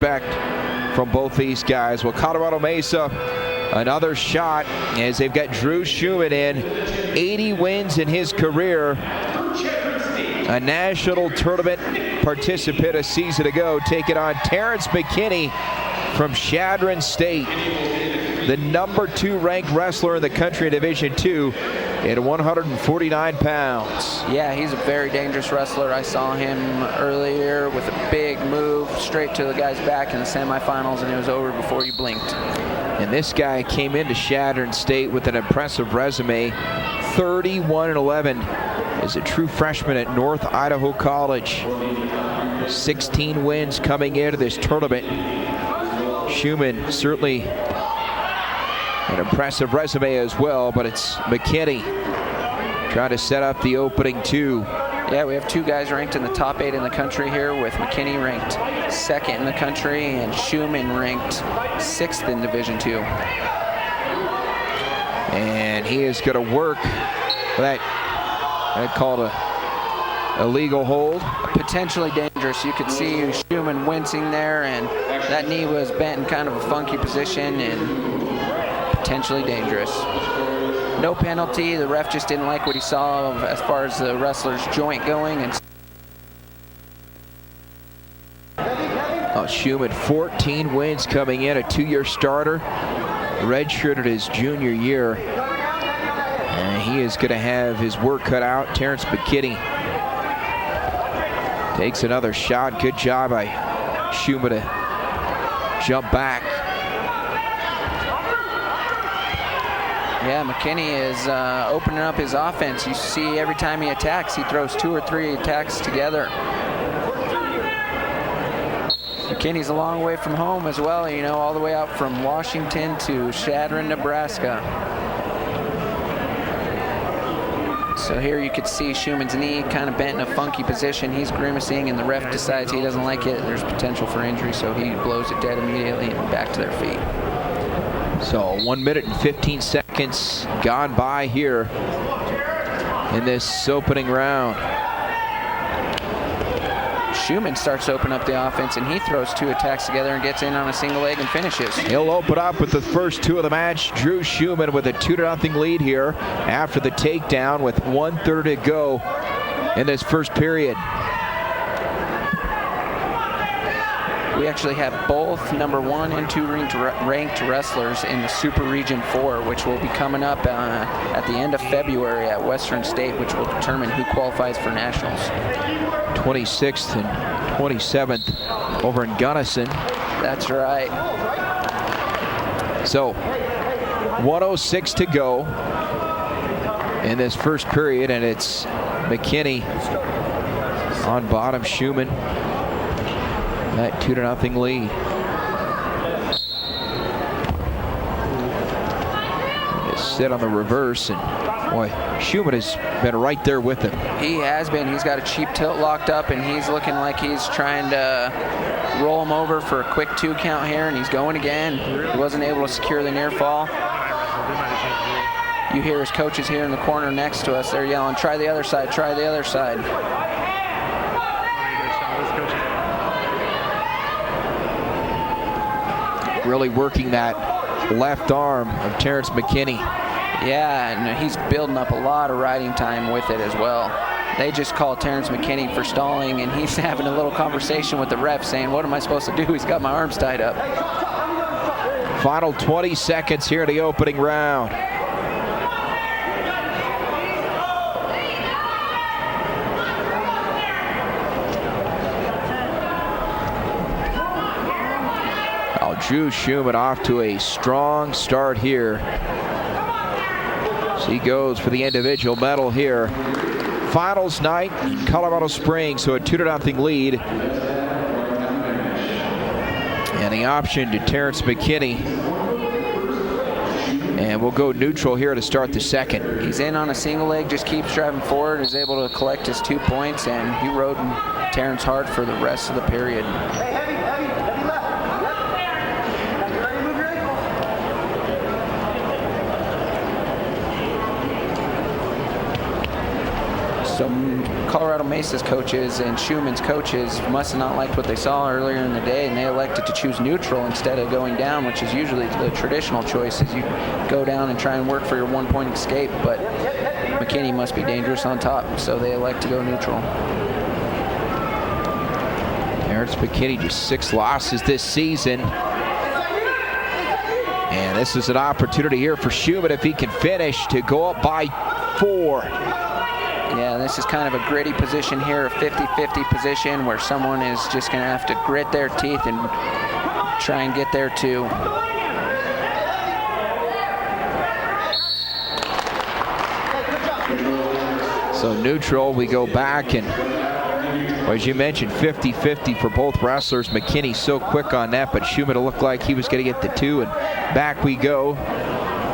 From both these guys. Well, Colorado Mesa, another shot as they've got Drew Schumann in. 80 wins in his career. A national tournament participant a season ago, taking on Terrence McKinney from Chadron State, the #2 ranked wrestler in the country in Division II at 149 pounds. Yeah, he's a very dangerous wrestler. I saw him earlier with a big move straight to the guy's back in the semifinals, and it was over before you blinked. And this guy came into Chadron State with an impressive resume, 31-11 as a true freshman at North Idaho College. 16 wins coming into this tournament. Schumann certainly an impressive resume as well, but it's McKinney trying to set up the opening two. Yeah, we have two guys ranked in the top 8 in the country here, with McKinney ranked 2nd in the country and Schumann ranked 6th in Division II. And he is going to work that. I called a illegal hold. Potentially dangerous. You could see Schumann wincing there, and that knee was bent in kind of a funky position and potentially dangerous. No penalty. The ref just didn't like what he saw as far as the wrestler's joint going. And Schumann, 14 wins coming in, a 2-year starter, redshirted his junior year. And he is going to have his work cut out. Terrence McKinney takes another shot. Good job by Schumann to jump back. Yeah, McKinney is opening up his offense. You see every time he attacks, he throws 2 or 3 attacks together. McKinney's a long way from home as well, you know, all the way out from Washington to Chadron, Nebraska. So here you could see Schumann's knee kind of bent in a funky position. He's grimacing, and the ref decides he doesn't like it. There's potential for injury, so he blows it dead immediately and back to their feet. So 1 minute and 15 seconds gone by here in this opening round. Schumann starts to open up the offense, and he throws 2 attacks together and gets in on a single leg and finishes. He'll open up with the first 2 of the match. Drew Schumann with a 2-0 lead here after the takedown with 1:30 to go in this first period. We actually have both #1 and 2 ranked wrestlers in the Super Region 4, which will be coming up at the end of February at Western State, which will determine who qualifies for nationals. 26th and 27th over in Gunnison. That's right. So 1:06 to go in this first period, and it's McKinney on bottom. Schumann, that 2-0 lead. Just sit on the reverse, and boy, Schumann has been right there with him. He has been. He's got a cheap tilt locked up, and he's looking like he's trying to roll him over for a quick 2 count here, and he's going again. He wasn't able to secure the near fall. You hear his coaches here in the corner next to us. They're yelling, "Try the other side, try the other side." Really working that left arm of Terrence McKinney. Yeah, and he's building up a lot of riding time with it as well. They just called Terrence McKinney for stalling, and he's having a little conversation with the ref saying, "What am I supposed to do? He's got my arms tied up." Final 20 seconds here in the opening round. Drew Schumann off to a strong start here. So he goes for the individual medal here. Finals night in Colorado Springs, so a 2-0 lead. And the option to Terrence McKinney. And we'll go neutral here to start the second. He's in on a single leg, just keeps driving forward, is able to collect his 2 points, and he rode Terrence hard for the rest of the period. So Colorado Mesa's coaches and Schuman's coaches must have not liked what they saw earlier in the day, and they elected to choose neutral instead of going down, which is usually the traditional choice, is you go down and try and work for your 1-point escape, but McKinney must be dangerous on top, so they elect to go neutral. Terrence McKinney just 6 losses this season. And this is an opportunity here for Schuman, if he can finish, to go up by 4. Yeah, this is kind of a gritty position here, a 50-50 position where someone is just going to have to grit their teeth and try and get there too. So neutral, we go back, and well, as you mentioned, 50-50 for both wrestlers. McKinney so quick on that, but Schuman looked like he was going to get the 2, and back we go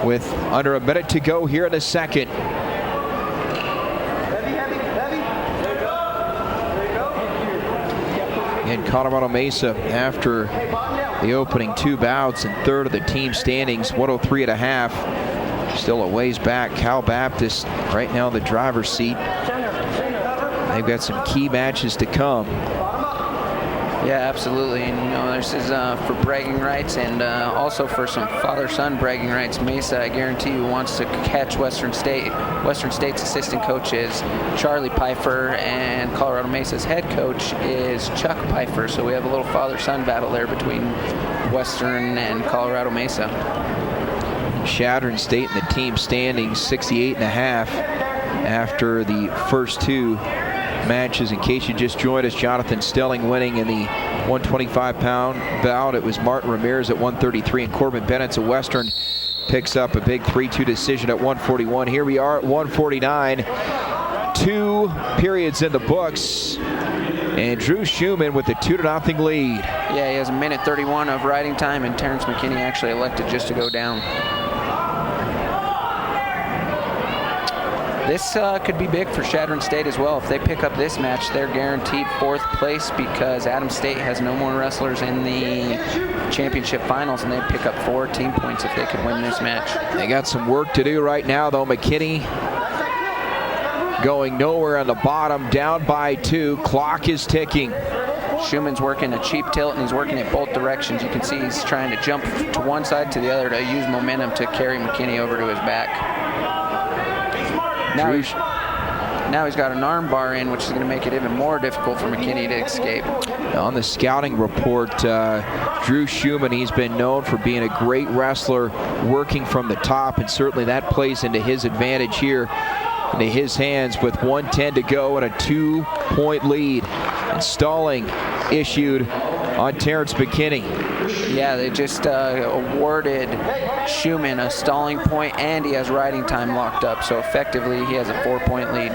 with under a minute to go here in the second. And Colorado Mesa, after the opening 2 bouts and third of the team standings, 103.5. Still a ways back. Cal Baptist right now in the driver's seat. They've got some key matches to come. Yeah, absolutely. And you know, this is for bragging rights, and also for some father-son bragging rights. Mesa, I guarantee you, wants to catch Western State. Western State's assistant coach is Charlie Pfeiffer, and Colorado Mesa's head coach is Chuck Pfeiffer. So we have a little father-son battle there between Western and Colorado Mesa. Chadron State in the team standings, 68.5 after the first 2 matches. In case you just joined us, Jonathan Stelling winning in the 125-pound bout. It was Martin Ramirez at 133, and Corbin Bennett's at Western picks up a big 3-2 decision at 141. Here we are at 149. 2 periods in the books, and Drew Schuman with the 2-0 lead. Yeah, he has 1:31 of riding time, and Terrence McKinney actually elected just to go down. This could be big for Chadron State as well. If they pick up this match, they're guaranteed 4th place, because Adams State has no more wrestlers in the championship finals, and they pick up 4 team points if they could win this match. They got some work to do right now, though. McKinney going nowhere on the bottom, down by 2. Clock is ticking. Schuman's working a cheap tilt, and he's working it both directions. You can see he's trying to jump to one side to the other to use momentum to carry McKinney over to his back. Now he's got an arm bar in, which is going to make it even more difficult for McKinney to escape. On the scouting report, Drew Schuman, he's been known for being a great wrestler, working from the top, and certainly that plays into his advantage here, into his hands with 1:10 to go and a 2-point lead. And stalling issued on Terrence McKinney. Yeah, they just awarded Schuman a stalling point, and he has riding time locked up, so effectively he has a 4-point lead.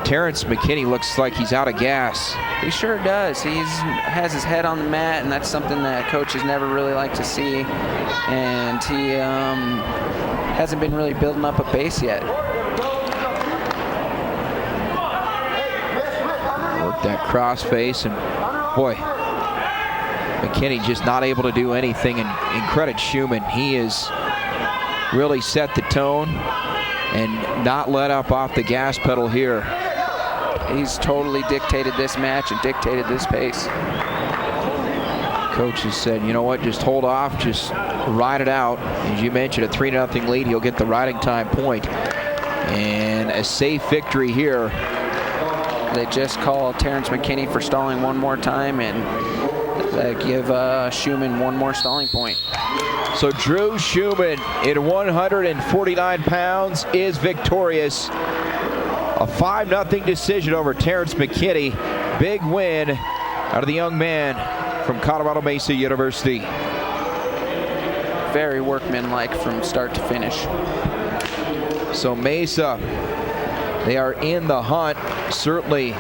Terrence McKinney looks like he's out of gas. He sure does. He has his head on the mat, and that's something that coaches never really like to see. And he hasn't been really building up a base yet. Worked that cross face, and boy, McKinney just not able to do anything. And credit Schuman, he has really set the tone and not let up off the gas pedal here. He's totally dictated this match and dictated this pace. Coach has said, you know what, just hold off, just ride it out. As you mentioned, a 3-0 lead, he'll get the riding time point. And a safe victory here. They just call Terrence McKinney for stalling one more time, and they give Schuman one more stalling point. So Drew Schuman in 149 pounds is victorious. A 5-0 decision over Terrence McKinney. Big win out of the young man from Colorado Mesa University. Very workmanlike from start to finish. So Mesa, they are in the hunt. Certainly